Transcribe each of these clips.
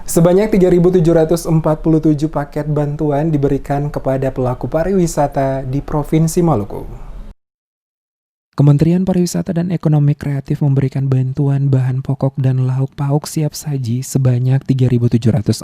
Sebanyak 3.747 paket bantuan diberikan kepada pelaku pariwisata di Provinsi Maluku. Kementerian Pariwisata dan Ekonomi Kreatif memberikan bantuan bahan pokok dan lauk pauk siap saji sebanyak 3.747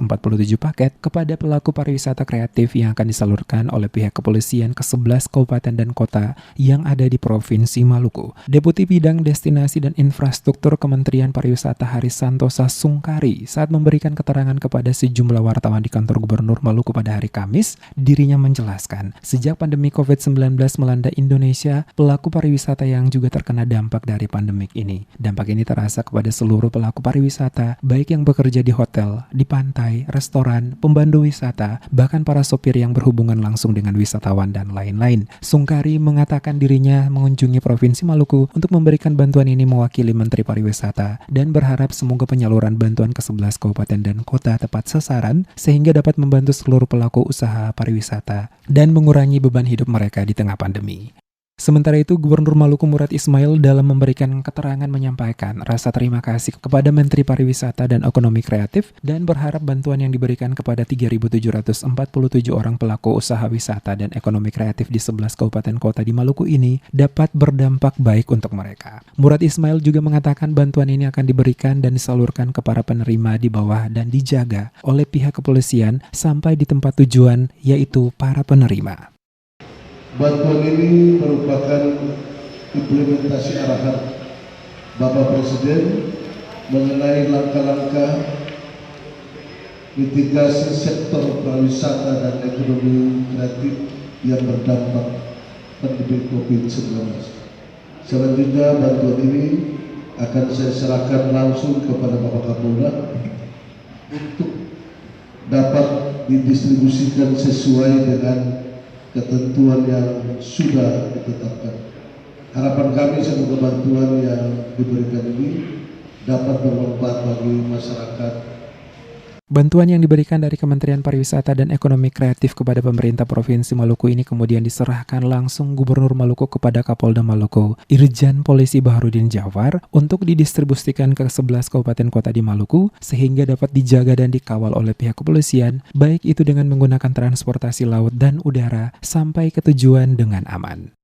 paket kepada pelaku pariwisata kreatif yang akan disalurkan oleh pihak kepolisian ke 11 kabupaten dan kota yang ada di Provinsi Maluku. Deputi Bidang Destinasi dan Infrastruktur Kementerian Pariwisata Haris Santosa Sungkari saat memberikan keterangan kepada sejumlah wartawan di kantor Gubernur Maluku pada hari Kamis, dirinya menjelaskan, sejak pandemi COVID-19 melanda Indonesia, pelaku pariwisata yang juga terkena dampak dari pandemik ini. Dampak ini terasa kepada seluruh pelaku pariwisata, baik yang bekerja di hotel, di pantai, restoran, pemandu wisata, bahkan para sopir yang berhubungan langsung dengan wisatawan dan lain-lain. Sungkari mengatakan dirinya mengunjungi Provinsi Maluku untuk memberikan bantuan ini mewakili Menteri Pariwisata dan berharap semoga penyaluran bantuan ke 11 kabupaten dan kota tepat sasaran sehingga dapat membantu seluruh pelaku usaha pariwisata dan mengurangi beban hidup mereka di tengah pandemi. Sementara itu, Gubernur Maluku Murad Ismail dalam memberikan keterangan menyampaikan rasa terima kasih kepada Menteri Pariwisata dan Ekonomi Kreatif dan berharap bantuan yang diberikan kepada 3.747 orang pelaku usaha wisata dan ekonomi kreatif di 11 kabupaten kota di Maluku ini dapat berdampak baik untuk mereka. Murad Ismail juga mengatakan bantuan ini akan diberikan dan disalurkan ke para penerima di bawah dan dijaga oleh pihak kepolisian sampai di tempat tujuan, yaitu para penerima. Bantuan ini merupakan implementasi arahan Bapak Presiden mengenai langkah-langkah mitigasi sektor pariwisata dan ekonomi kreatif yang berdampak pandemi COVID-19. Selanjutnya bantuan ini akan saya serahkan langsung kepada Bapak Kapolda untuk dapat didistribusikan sesuai dengan ketentuan yang sudah ditetapkan. Harapan kami semoga bantuan yang diberikan ini dapat bermanfaat bagi masyarakat. Bantuan yang diberikan dari Kementerian Pariwisata dan Ekonomi Kreatif kepada pemerintah Provinsi Maluku ini kemudian diserahkan langsung Gubernur Maluku kepada Kapolda Maluku, Irjen Polisi Baharudin Jafar, untuk didistribusikan ke 11 kabupaten kota di Maluku sehingga dapat dijaga dan dikawal oleh pihak kepolisian, baik itu dengan menggunakan transportasi laut dan udara sampai ke tujuan dengan aman.